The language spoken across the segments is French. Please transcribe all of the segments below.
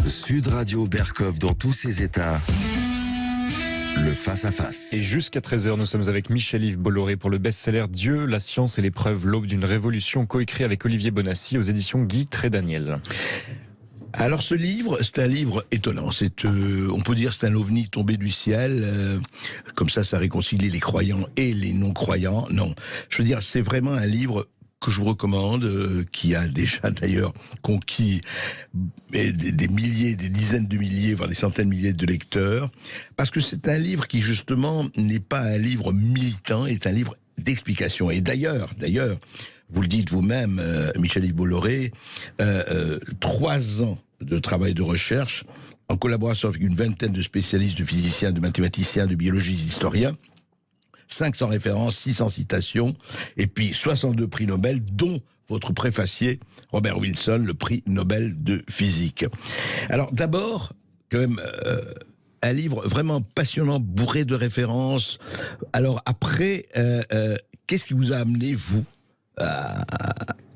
Sud Radio Berkov dans tous ses états. Le face-à-face. Et jusqu'à 13h, nous sommes avec Michel-Yves Bolloré pour le best-seller Dieu, la science et l'épreuve, l'aube d'une révolution, coécrit avec Olivier Bonnassy aux éditions Guy Trédaniel. Alors ce livre, c'est un livre étonnant. On peut dire c'est un ovni tombé du ciel. Comme ça réconcilie les croyants et les non-croyants. Non, je veux dire, c'est vraiment un livre que je vous recommande, qui a déjà d'ailleurs conquis des milliers, des dizaines de milliers, voire des centaines de milliers de lecteurs, parce que c'est un livre qui justement n'est pas un livre militant, est un livre d'explication. Et d'ailleurs, vous le dites vous-même, Michel-Yves Bolloré, 3 ans de travail de recherche, en collaboration avec une vingtaine de spécialistes, de physiciens, de mathématiciens, de biologistes, d'historiens, 500 références, 600 citations, et puis 62 prix Nobel, dont votre préfacier, Robert Wilson, le prix Nobel de physique. Alors d'abord, quand même, un livre vraiment passionnant, bourré de références. Alors après, qu'est-ce qui vous a amené, vous,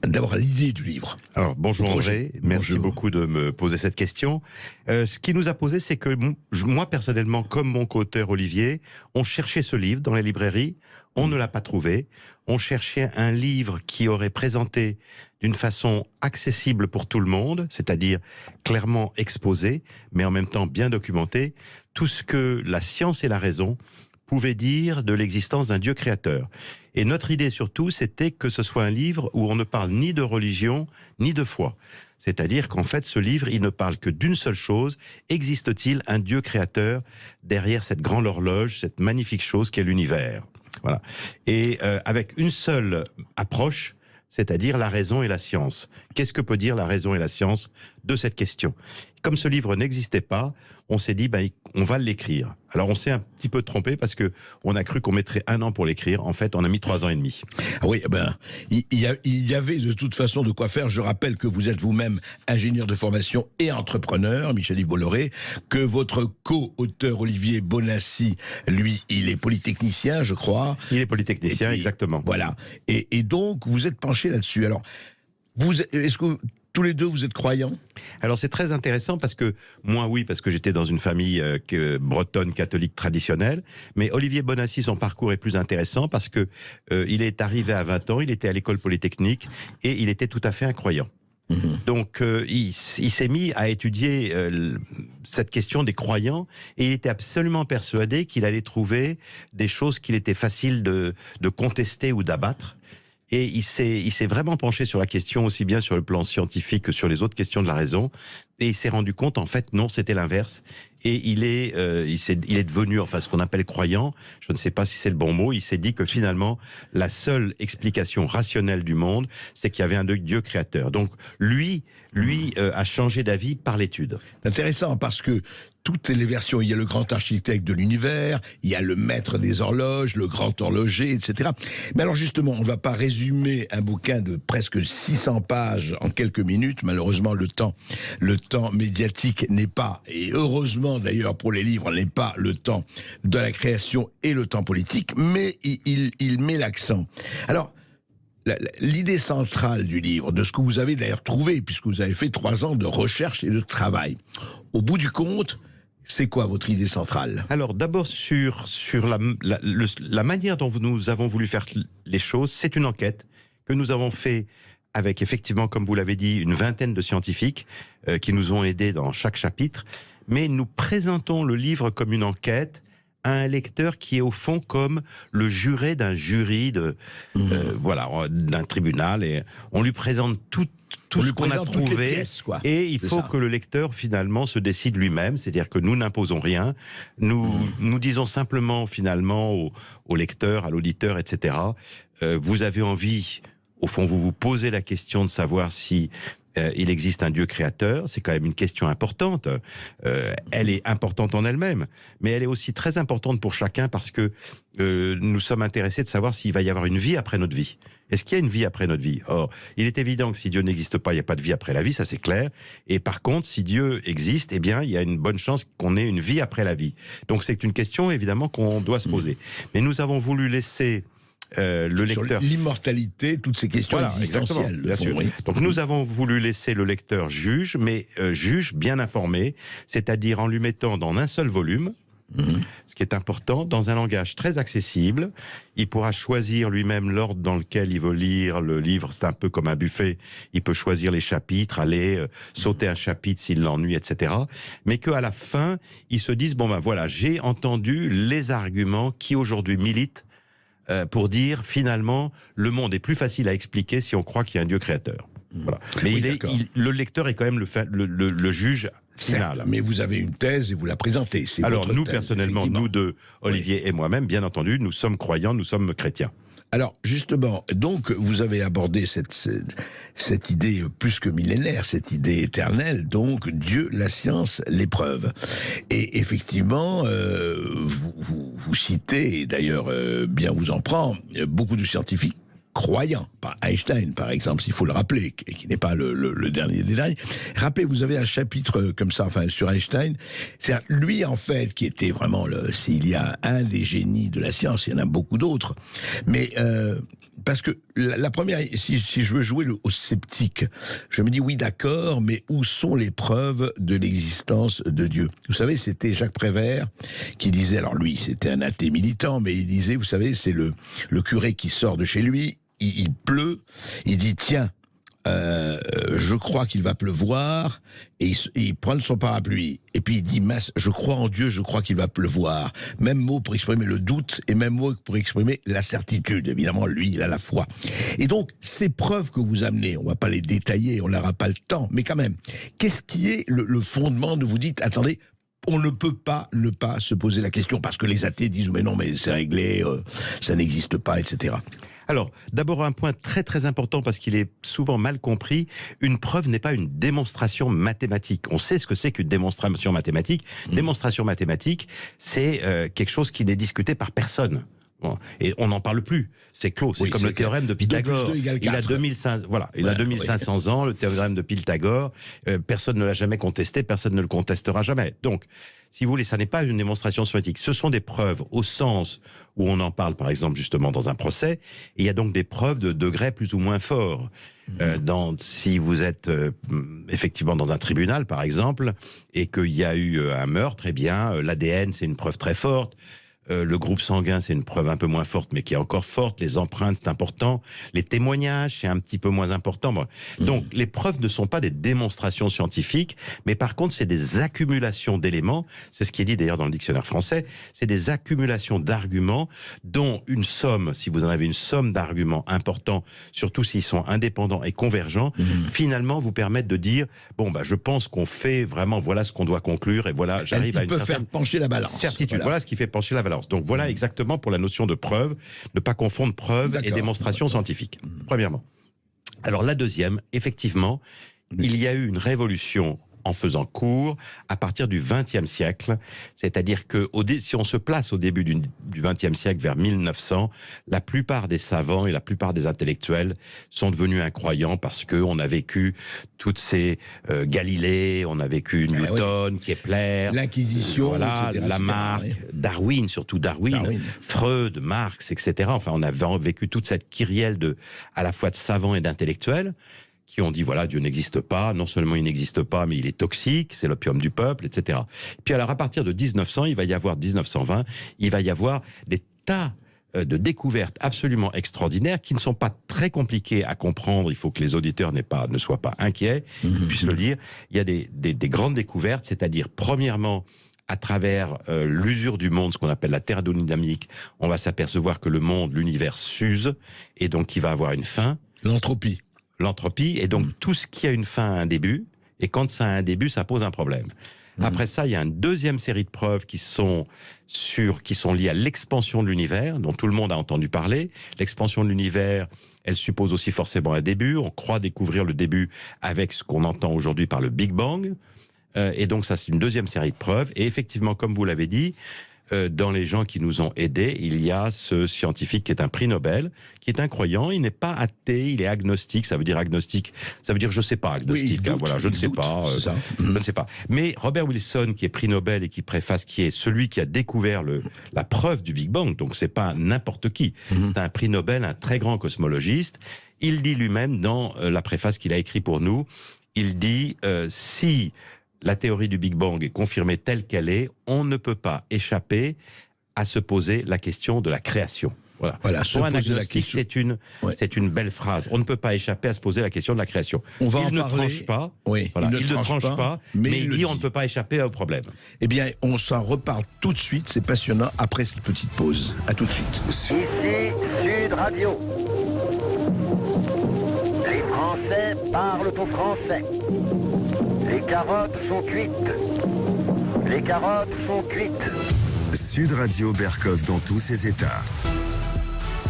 d'abord à l'idée du livre? Alors bonjour André, merci beaucoup de me poser cette question. Ce qui nous a posé, c'est que moi personnellement, comme mon co-auteur Olivier, on cherchait ce livre dans les librairies, on ne l'a pas trouvé. On cherchait un livre qui aurait présenté d'une façon accessible pour tout le monde, c'est-à-dire clairement exposé, mais en même temps bien documenté, tout ce que la science et la raison pouvaient dire de l'existence d'un Dieu créateur. Et notre idée surtout, c'était que ce soit un livre où on ne parle ni de religion, ni de foi. C'est-à-dire qu'en fait, ce livre, il ne parle que d'une seule chose: existe-t-il un Dieu créateur derrière cette grande horloge, cette magnifique chose qu'est l'univers? Voilà. Et avec une seule approche, c'est-à-dire la raison et la science. Qu'est-ce que peut dire la raison et la science de cette question? Comme ce livre n'existait pas, on s'est dit, on va l'écrire. Alors on s'est un petit peu trompé parce que on a cru qu'on mettrait 1 an pour l'écrire. En fait, on a mis 3 ans et demi. Ah oui, il y avait de toute façon de quoi faire. Je rappelle que vous êtes vous-même ingénieur de formation et entrepreneur, Michel-Yves Bolloré, que votre co-auteur Olivier Bonnassy, lui, il est polytechnicien, je crois. Il est polytechnicien, puis, exactement. Voilà. Et donc, vous êtes penché là-dessus. Alors, est-ce que tous les deux, vous êtes croyants? Alors c'est très intéressant parce que moi oui, parce que j'étais dans une famille bretonne catholique traditionnelle, mais Olivier Bonnassy, son parcours est plus intéressant parce que il est arrivé à 20 ans, il était à l'école polytechnique et il était tout à fait incroyant. Donc il s'est mis à étudier cette question des croyants et il était absolument persuadé qu'il allait trouver des choses qu'il était facile de contester ou d'abattre. Et il s'est vraiment penché sur la question, aussi bien sur le plan scientifique que sur les autres questions de la raison. Et il s'est rendu compte, en fait, non, c'était l'inverse. Et il est devenu, enfin, ce qu'on appelle croyant. Je ne sais pas si c'est le bon mot. Il s'est dit que finalement, la seule explication rationnelle du monde, c'est qu'il y avait un Dieu créateur. Donc, lui a changé d'avis par l'étude. Intéressant, parce que toutes les versions, il y a le grand architecte de l'univers, il y a le maître des horloges, le grand horloger, etc. Mais alors justement, on ne va pas résumer un bouquin de presque 600 pages en quelques minutes. Malheureusement, le temps médiatique n'est pas, et heureusement d'ailleurs pour les livres, n'est pas le temps de la création et le temps politique, mais il met l'accent. Alors, l'idée centrale du livre, de ce que vous avez d'ailleurs trouvé, puisque vous avez fait 3 ans de recherche et de travail, au bout du compte, c'est quoi votre idée centrale? Alors d'abord sur la manière dont nous avons voulu faire les choses, c'est une enquête que nous avons fait avec effectivement, comme vous l'avez dit, une vingtaine de scientifiques qui nous ont aidés dans chaque chapitre, mais nous présentons le livre comme une enquête à un lecteur qui est au fond comme le juré d'un jury d'un tribunal, et on lui présente tout ce qu'on a trouvé, pièces, et il faut que le lecteur finalement se décide lui-même, c'est-à-dire que nous n'imposons rien, nous disons simplement finalement au lecteur, à l'auditeur, etc. Vous avez envie, au fond vous vous posez la question de savoir si il existe un Dieu créateur, c'est quand même une question importante. Elle est importante en elle-même, mais elle est aussi très importante pour chacun parce que nous sommes intéressés de savoir s'il va y avoir une vie après notre vie. Est-ce qu'il y a une vie après notre vie? Or, il est évident que si Dieu n'existe pas, il n'y a pas de vie après la vie, ça c'est clair. Et par contre, si Dieu existe, eh bien, il y a une bonne chance qu'on ait une vie après la vie. Donc c'est une question évidemment qu'on doit se poser. Mais nous avons voulu laisser le Sur lecteur... l'immortalité, toutes ces questions Voilà, existentielles. exactement, bien sûr. Oui. Donc nous avons voulu laisser le lecteur juge, mais juge bien informé, c'est-à-dire en lui mettant dans un seul volume, ce qui est important, dans un langage très accessible. Il pourra choisir lui-même l'ordre dans lequel il veut lire le livre. C'est un peu comme un buffet. Il peut choisir les chapitres, aller sauter un chapitre s'il l'ennuie, etc. Mais qu'à la fin, il se dise, bon ben voilà, j'ai entendu les arguments qui aujourd'hui militent pour dire, finalement, le monde est plus facile à expliquer si on croit qu'il y a un Dieu créateur. Voilà. Mais Oui, le lecteur est quand même le juge final. Certes, mais vous avez une thèse et vous la présentez. C'est Alors votre nous, thèse, personnellement, effectivement. nous deux, Olivier et moi-même, bien entendu, nous sommes croyants, nous sommes chrétiens. Alors, justement, donc, vous avez abordé cette idée plus que millénaire, cette idée éternelle, donc, Dieu, la science, l'épreuve. Et effectivement, vous citez, et d'ailleurs, bien vous en prend, beaucoup de scientifiques croyants, pas Einstein par exemple, s'il faut le rappeler, et qui n'est pas le dernier des derniers. Rappelez, vous avez un chapitre comme ça, enfin sur Einstein, c'est lui en fait qui était vraiment, s'il y a un des génies de la science, il y en a beaucoup d'autres, mais parce que la première, si je veux jouer au sceptique, je me dis oui d'accord, mais où sont les preuves de l'existence de Dieu? Vous savez, c'était Jacques Prévert qui disait, alors lui c'était un athée militant, mais il disait, vous savez, c'est le curé qui sort de chez lui, il pleut, il dit tiens, je crois qu'il va pleuvoir, et il prend son parapluie, et puis il dit mince, je crois en Dieu, je crois qu'il va pleuvoir. Même mot pour exprimer le doute, et même mot pour exprimer la certitude. Évidemment, lui, il a la foi. Et donc, ces preuves que vous amenez, on va pas les détailler, on n'aura pas le temps, mais quand même, qu'est-ce qui est le fondement de vous dites, attendez, on ne peut pas ne pas se poser la question, parce que les athées disent mais non, mais c'est réglé, ça n'existe pas, etc. Alors, d'abord un point très très important parce qu'il est souvent mal compris, une preuve n'est pas une démonstration mathématique. On sait ce que c'est qu'une démonstration mathématique. Démonstration mathématique, c'est quelque chose qui n'est discuté par personne. Bon. Et on n'en parle plus, c'est clos, c'est comme le théorème de Pythagore. 2 + 2 = 4. Il a 2500, voilà, il a 2500 ans, le théorème de Pythagore, personne ne l'a jamais contesté, personne ne le contestera jamais. Donc, si vous voulez, ça n'est pas une démonstration scientifique, ce sont des preuves au sens où on en parle, par exemple, justement, dans un procès, et il y a donc des preuves de degrés plus ou moins forts. Si vous êtes effectivement dans un tribunal, par exemple, et qu'il y a eu un meurtre, eh bien, l'ADN, c'est une preuve très forte. Le groupe sanguin, c'est une preuve un peu moins forte, mais qui est encore forte. Les empreintes, c'est important. Les témoignages, c'est un petit peu moins important. Bon. Donc, les preuves ne sont pas des démonstrations scientifiques, mais par contre, c'est des accumulations d'éléments. C'est ce qui est dit d'ailleurs dans le dictionnaire français. C'est des accumulations d'arguments, dont une somme, si vous en avez une somme d'arguments importants, surtout s'ils sont indépendants et convergents, finalement, vous permettent de dire, bon, bah, je pense qu'on fait vraiment, voilà ce qu'on doit conclure, et voilà, j'arrive à une certaine faire pencher la balance. certitude. Voilà ce qui fait pencher la balance. Donc voilà exactement pour la notion de preuve, ne pas confondre preuve et démonstration scientifique, premièrement. Alors la deuxième, effectivement, il y a eu une révolution en faisant court à partir du XXe siècle, c'est-à-dire que si on se place au début du XXe siècle, vers 1900, la plupart des savants et la plupart des intellectuels sont devenus incroyants parce qu'on a vécu toutes ces Galilée, on a vécu Newton, Kepler, l'Inquisition, voilà, etc., Lamarck, oui. Darwin, surtout Darwin, Freud, Marx, etc. Enfin, on a vécu toute cette kyrielle à la fois de savants et d'intellectuels qui ont dit, voilà, Dieu n'existe pas, non seulement il n'existe pas, mais il est toxique, c'est l'opium du peuple, etc. Puis alors, à partir de 1900, 1920, il va y avoir des tas de découvertes absolument extraordinaires qui ne sont pas très compliquées à comprendre. Il faut que les auditeurs ne soient pas inquiets, ils puissent le lire. Il y a des grandes découvertes, c'est-à-dire, premièrement, à travers l'usure du monde, ce qu'on appelle la thermodynamique, on va s'apercevoir que le monde, l'univers s'use, et donc il va avoir une fin. L'entropie, et donc tout ce qui a une fin a un début, et quand ça a un début, ça pose un problème. Après ça, il y a une deuxième série de preuves qui sont liées à l'expansion de l'univers, dont tout le monde a entendu parler. L'expansion de l'univers, elle suppose aussi forcément un début. On croit découvrir le début avec ce qu'on entend aujourd'hui par le Big Bang. Et donc ça, c'est une deuxième série de preuves. Et effectivement, comme vous l'avez dit, dans les gens qui nous ont aidés, il y a ce scientifique qui est un prix Nobel, qui est un croyant. Il n'est pas athée, il est agnostique. Ça veut dire agnostique, ça veut dire je sais pas, agnostique. Oui, Voilà, je ne sais pas. Je ne sais pas. Mais Robert Wilson, qui est prix Nobel et qui préface, qui est celui qui a découvert la preuve du Big Bang, donc c'est pas n'importe qui. C'est un prix Nobel, un très grand cosmologiste. Il dit lui-même dans la préface qu'il a écrit pour nous, il dit si la théorie du Big Bang est confirmée telle qu'elle est, on ne peut pas échapper à se poser la question de la création. Voilà. Pour un agnostique, c'est une belle phrase. On ne peut pas échapper à se poser la question de la création. On va il ne tranche pas, oui, voilà, il ne tranche pas, mais il dit on ne peut pas échapper au problème. Eh bien, on s'en reparle tout de suite, c'est passionnant, après cette petite pause. À tout de suite. Ici Sud Radio. Les Français parlent au français. Les carottes sont cuites. Les carottes sont cuites. Sud Radio Berkov dans tous ses états.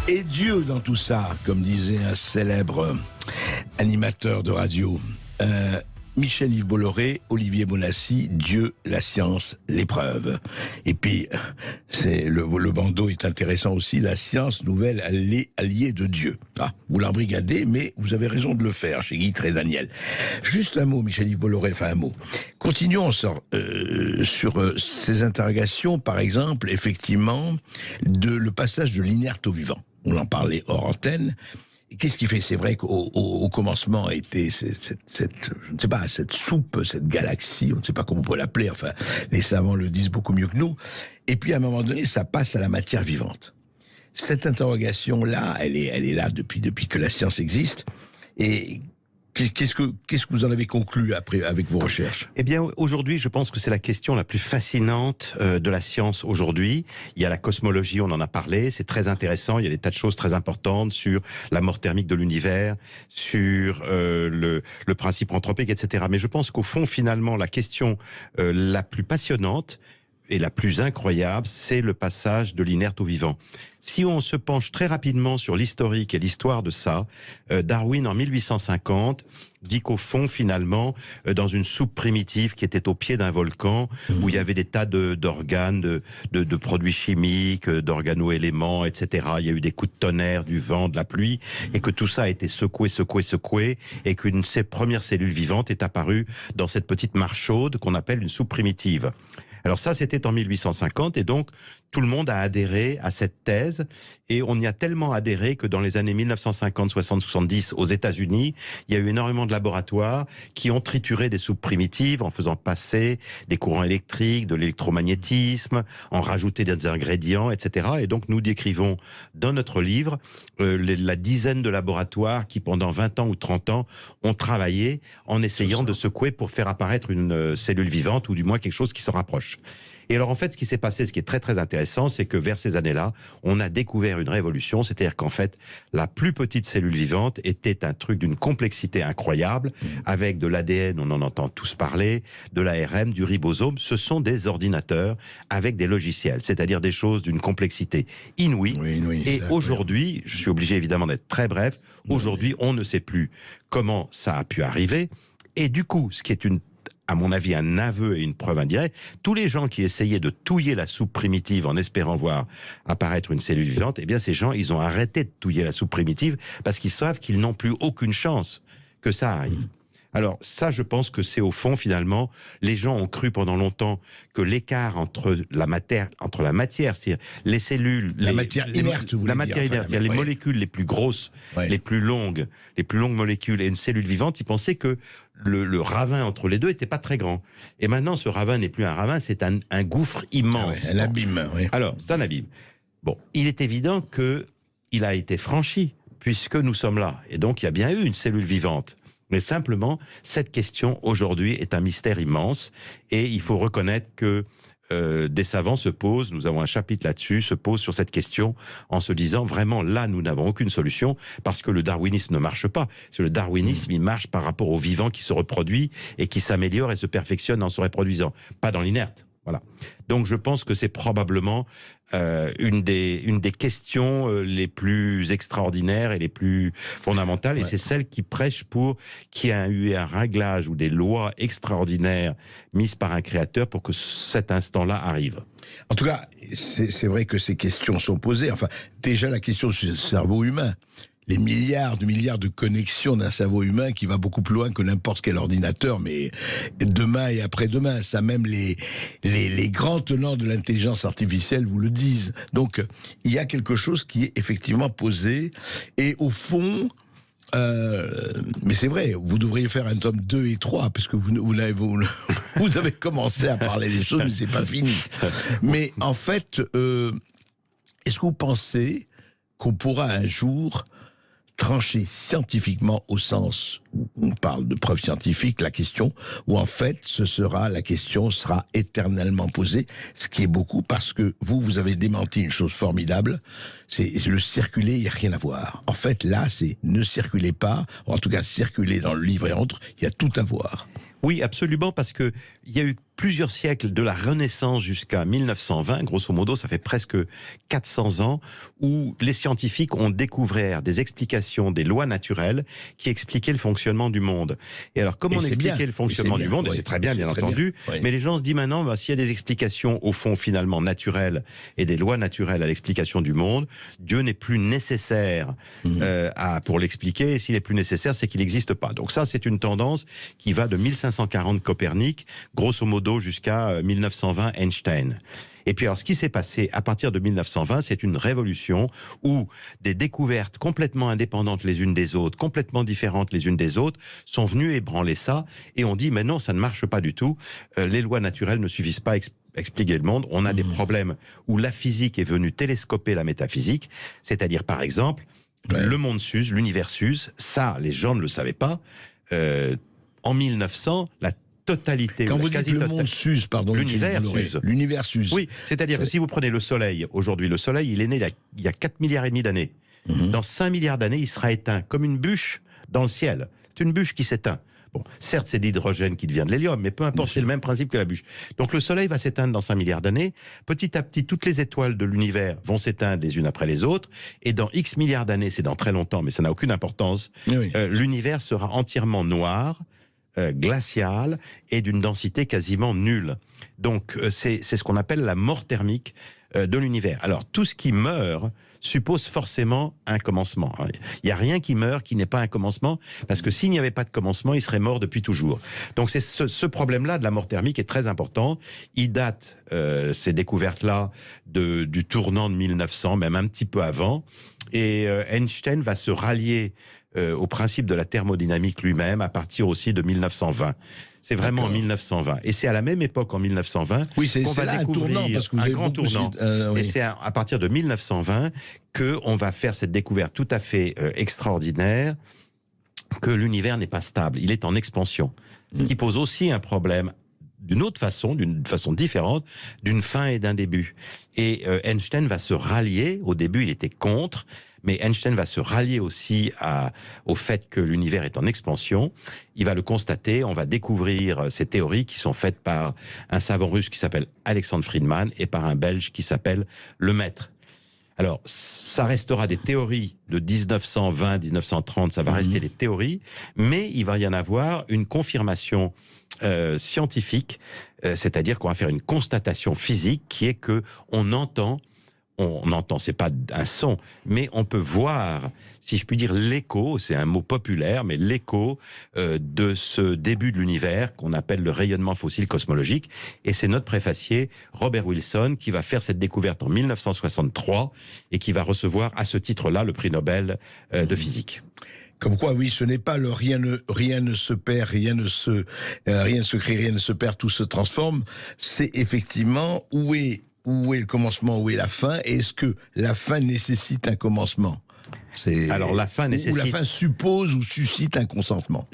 Et Dieu dans tout ça, comme disait un célèbre animateur de radio. Michel-Yves Bolloré, Olivier Bonassi, Dieu, la science, l'épreuve. Et puis, le bandeau est intéressant aussi, la science nouvelle alliée de Dieu. Ah, vous l'embrigadez, mais vous avez raison de le faire chez Guy Trédaniel. Juste un mot, Michel-Yves Bolloré, enfin un mot. Continuons sur ces interrogations, par exemple, effectivement, le passage de l'inerte au vivant. On en parlait hors antenne. Qu'est-ce qui fait? C'est vrai qu'au commencement était je ne sais pas, cette soupe, cette galaxie, on ne sait pas comment on peut l'appeler, enfin, les savants le disent beaucoup mieux que nous. Et puis, à un moment donné, ça passe à la matière vivante. Cette interrogation-là, elle est là depuis que la science existe. Et qu'est-ce que vous en avez conclu après, avec vos recherches? Eh bien, aujourd'hui, je pense que c'est la question la plus fascinante de la science aujourd'hui. Il y a la cosmologie, on en a parlé, c'est très intéressant. Il y a des tas de choses très importantes sur la mort thermique de l'univers, sur le principe anthropique, etc. Mais je pense qu'au fond, finalement, la question la plus passionnante et la plus incroyable, c'est le passage de l'inerte au vivant. Si on se penche très rapidement sur l'historique et l'histoire de ça, Darwin, en 1850, dit qu'au fond, finalement, dans une soupe primitive qui était au pied d'un volcan, où il y avait des tas d'organes, de produits chimiques, d'organo-éléments, etc., il y a eu des coups de tonnerre, du vent, de la pluie, et que tout ça a été secoué, et qu'une première cellule vivante est apparue dans cette petite mare chaude qu'on appelle une soupe primitive. Alors ça, c'était en 1850, et donc tout le monde a adhéré à cette thèse, et on y a tellement adhéré que dans les années 1950, 60, 70, aux États-Unis, il y a eu énormément de laboratoires qui ont trituré des soupes primitives en faisant passer des courants électriques, de l'électromagnétisme, en rajouter des ingrédients, etc. Et donc nous décrivons dans notre livre la dizaine de laboratoires qui, pendant 20 ans ou 30 ans, ont travaillé en essayant de secouer pour faire apparaître une cellule vivante, ou du moins quelque chose qui s'en rapproche. Et alors en fait, ce qui s'est passé, ce qui est très très intéressant, c'est que vers ces années-là, on a découvert une révolution, c'est-à-dire qu'en fait, la plus petite cellule vivante était un truc d'une complexité incroyable, avec de l'ADN, on en entend tous parler, de l'ARN, du ribosome. Ce sont des ordinateurs avec des logiciels, c'est-à-dire des choses d'une complexité inouïe. Oui, et aujourd'hui, je suis obligé évidemment d'être très bref, aujourd'hui, on ne sait plus comment ça a pu arriver. Et du coup, ce qui est à mon avis, un aveu et une preuve indirecte, tous les gens qui essayaient de touiller la soupe primitive en espérant voir apparaître une cellule vivante, eh bien ces gens, ils ont arrêté de touiller la soupe primitive parce qu'ils savent qu'ils n'ont plus aucune chance que ça arrive. Alors ça, je pense que c'est au fond, finalement, les gens ont cru pendant longtemps que l'écart entre la matière, c'est-à-dire les cellules... La matière inerte, vous voulez dire. La matière inerte, c'est-à-dire les molécules les plus grosses, les plus longues molécules et une cellule vivante, ils pensaient que le ravin entre les deux n'était pas très grand. Et maintenant, ce ravin n'est plus un ravin, c'est un gouffre immense. Un abîme, oui. Alors, c'est un abîme. Bon, il est évident qu'il a été franchi, puisque nous sommes là. Et donc, il y a bien eu une cellule vivante. Mais simplement, cette question, aujourd'hui, est un mystère immense. Et il faut reconnaître que des savants se posent, nous avons un chapitre là-dessus, se posent sur cette question en se disant, vraiment, là, nous n'avons aucune solution, parce que le darwinisme ne marche pas. Parce que le darwinisme, il marche par rapport au vivant qui se reproduit et qui s'améliore et se perfectionne en se reproduisant. Pas dans l'inerte. Voilà. Donc je pense que c'est probablement une des questions les plus extraordinaires et les plus fondamentales, et c'est celle qui prêche pour qu'il y ait eu un réglage ou des lois extraordinaires mises par un créateur pour que cet instant-là arrive. En tout cas, c'est vrai que ces questions sont posées. Enfin, déjà la question du cerveau humain. Les milliards de connexions d'un cerveau humain qui va beaucoup plus loin que n'importe quel ordinateur, mais demain et après-demain, ça même les grands tenants de l'intelligence artificielle vous le disent. Donc, il y a quelque chose qui est effectivement posé, et au fond, mais c'est vrai, vous devriez faire un tome 2 et 3, parce que vous avez commencé à parler des choses, mais c'est pas fini. Mais en fait, est-ce que vous pensez qu'on pourra un jour trancher scientifiquement, au sens où on parle de preuves scientifiques, la question, où en fait la question sera éternellement posée, ce qui est beaucoup, parce que vous avez démenti une chose formidable, c'est le circuler, il n'y a rien à voir. En fait, là, c'est ne circulez pas, en tout cas circuler dans le livre et autres, il y a tout à voir. Oui, absolument, parce que il y a eu plusieurs siècles, de la Renaissance jusqu'à 1920, grosso modo, ça fait presque 400 ans, où les scientifiques ont découvert des explications des lois naturelles qui expliquaient le fonctionnement du monde. Et alors, comment on expliquait le fonctionnement du monde? C'est très bien, bien entendu, mais les gens se disent maintenant, s'il y a des explications, au fond, finalement, naturelles, et des lois naturelles à l'explication du monde, Dieu n'est plus nécessaire pour l'expliquer, et s'il est plus nécessaire, c'est qu'il n'existe pas. Donc ça, c'est une tendance qui va de 1540 Copernic, grosso modo, jusqu'à 1920 Einstein. Et puis alors, ce qui s'est passé à partir de 1920, c'est une révolution où des découvertes complètement indépendantes les unes des autres, complètement différentes les unes des autres, sont venues ébranler ça, et on dit, mais non, ça ne marche pas du tout, les lois naturelles ne suffisent pas à expliquer le monde, on a des problèmes où la physique est venue télescoper la métaphysique, c'est-à-dire par exemple, le monde s'use, l'univers s'use, ça, les gens ne le savaient pas, en 1900, la totalité... Quand vous dites le monde s'use, pardon... L'univers s'use. L'univers s'use. Oui, c'est-à-dire que si vous prenez le Soleil, aujourd'hui, le Soleil, il est né il y a 4 milliards et demi d'années. Dans 5 milliards d'années, il sera éteint, comme une bûche dans le ciel. C'est une bûche qui s'éteint. Bon, certes, c'est de l'hydrogène qui devient de l'hélium, mais peu importe, c'est le même principe que la bûche. Donc le Soleil va s'éteindre dans 5 milliards d'années. Petit à petit, toutes les étoiles de l'univers vont s'éteindre les unes après les autres. Et dans X milliards d'années, c'est dans très longtemps, mais ça n'a aucune importance, l'univers sera entièrement noir, glacial et d'une densité quasiment nulle. Donc c'est ce qu'on appelle la mort thermique de l'univers. Alors tout ce qui meurt suppose forcément un commencement. Il n'y a rien qui meurt qui n'est pas un commencement, parce que s'il n'y avait pas de commencement, il serait mort depuis toujours. Donc c'est ce problème-là de la mort thermique est très important. Il date, ces découvertes-là, du tournant de 1900, même un petit peu avant, et Einstein va se rallier au principe de la thermodynamique lui-même à partir aussi de 1920. C'est vraiment en 1920. Et c'est à la même époque, en 1920, qu'on va découvrir un grand tournant. Et c'est à partir de 1920 qu'on va faire cette découverte tout à fait extraordinaire, que l'univers n'est pas stable, il est en expansion. Ce qui pose aussi un problème d'une façon différente, d'une fin et d'un début. Et Einstein va se rallier, au début il était contre, mais Einstein va se rallier aussi au fait que l'univers est en expansion. Il va le constater, on va découvrir ces théories qui sont faites par un savant russe qui s'appelle Alexandre Friedman et par un Belge qui s'appelle Lemaître. Alors, ça restera des théories de 1920, 1930, ça va rester des théories, mais il va y en avoir une confirmation scientifique, c'est-à-dire qu'on va faire une constatation physique qui est que on entend, c'est pas un son, mais on peut voir, si je puis dire, l'écho, c'est un mot populaire, mais l'écho de ce début de l'univers qu'on appelle le rayonnement fossile cosmologique. Et c'est notre préfacier, Robert Wilson, qui va faire cette découverte en 1963 et qui va recevoir à ce titre-là le prix Nobel de physique. Comme quoi, oui, ce n'est pas le rien ne se perd, rien ne se crée, rien ne se perd, tout se transforme. C'est effectivement où est le commencement, où est la fin, et est-ce que la fin nécessite un commencement? Alors la fin nécessite... Ou la fin suppose ou suscite un consentement.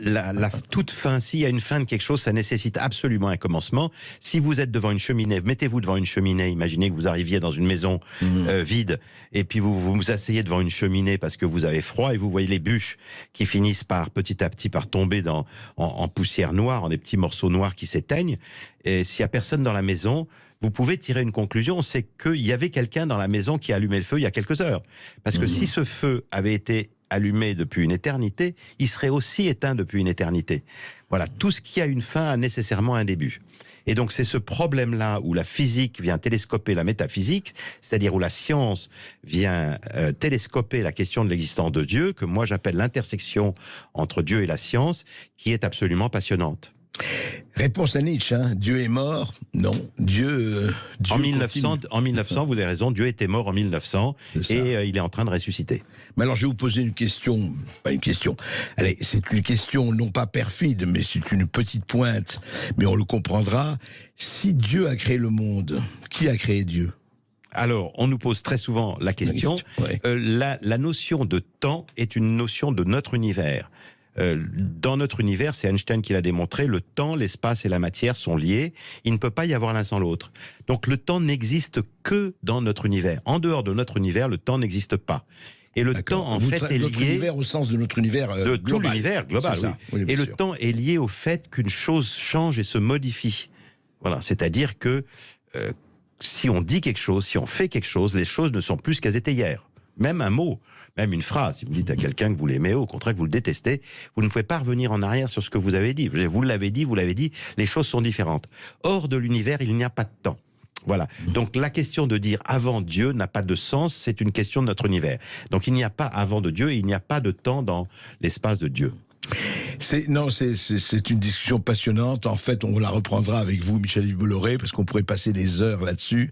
Toute fin, s'il y a une fin de quelque chose, ça nécessite absolument un commencement. Si vous êtes devant une cheminée, mettez-vous devant une cheminée, imaginez que vous arriviez dans une maison vide, et puis vous vous asseyez devant une cheminée parce que vous avez froid, et vous voyez les bûches qui finissent par petit à petit par tomber en poussière noire, en des petits morceaux noirs qui s'éteignent. Et s'il n'y a personne dans la maison, vous pouvez tirer une conclusion, c'est qu'il y avait quelqu'un dans la maison qui a allumé le feu il y a quelques heures. Parce que si ce feu avait été allumé depuis une éternité, il serait aussi éteint depuis une éternité. Voilà, tout ce qui a une fin a nécessairement un début. Et donc c'est ce problème-là où la physique vient télescoper la métaphysique, c'est-à-dire où la science vient télescoper la question de l'existence de Dieu, que moi j'appelle l'intersection entre Dieu et la science, qui est absolument passionnante. Réponse à Nietzsche, hein. Dieu est mort? Non. Dieu en 1900, vous avez raison, Dieu était mort en 1900 et il est en train de ressusciter. Mais alors je vais vous poser une question, pas une question, allez, c'est une question non pas perfide, mais c'est une petite pointe, mais on le comprendra. Si Dieu a créé le monde, qui a créé Dieu? Alors, on nous pose très souvent la question. Ouais. La notion de temps est une notion de notre univers. Dans notre univers, c'est Einstein qui l'a démontré, le temps, l'espace et la matière sont liés. Il ne peut pas y avoir l'un sans l'autre. Donc le temps n'existe que dans notre univers. En dehors de notre univers, le temps n'existe pas. Et le temps, en fait, est lié... Notre univers au sens de notre univers de global. tout l'univers global, oui. Oui, et le sûr. temps est lié au fait qu'une chose change et se modifie. Voilà, c'est-à-dire que si on dit quelque chose, si on fait quelque chose, les choses ne sont plus ce qu'elles étaient hier. Même un mot, même une phrase, si vous dites à quelqu'un que vous l'aimez, au contraire que vous le détestez, vous ne pouvez pas revenir en arrière sur ce que vous avez dit. Vous l'avez dit, les choses sont différentes. Hors de l'univers, il n'y a pas de temps. Voilà. Donc la question de dire avant Dieu n'a pas de sens, c'est une question de notre univers. Donc il n'y a pas avant de Dieu et il n'y a pas de temps dans l'espace de Dieu. C'est une discussion passionnante. En fait, on la reprendra avec vous, Michel-Yves Bolloré, parce qu'on pourrait passer des heures là-dessus.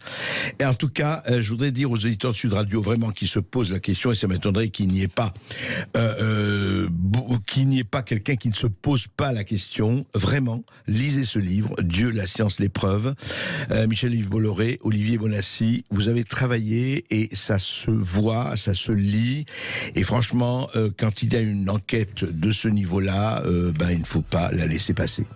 Et en tout cas, je voudrais dire aux auditeurs de Sud Radio vraiment qui se posent la question, et ça m'étonnerait qu'il n'y ait pas quelqu'un qui ne se pose pas la question. Vraiment, lisez ce livre, Dieu, la science, l'épreuve. Michel-Yves Bolloré, Olivier Bonnassy, vous avez travaillé et ça se voit, ça se lit. Et franchement, quand il y a une enquête de ce niveau-là, il ne faut pas la laisser passer.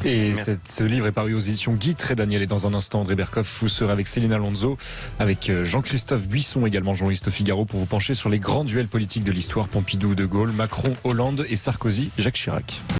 Et ce livre est paru aux éditions Guy Trédaniel. Et dans un instant, André Berkoff, vous serez avec Céline Alonso, avec Jean-Christophe Buisson, également journaliste au Figaro, pour vous pencher sur les grands duels politiques de l'histoire: Pompidou, De Gaulle, Macron, Hollande et Sarkozy, Jacques Chirac.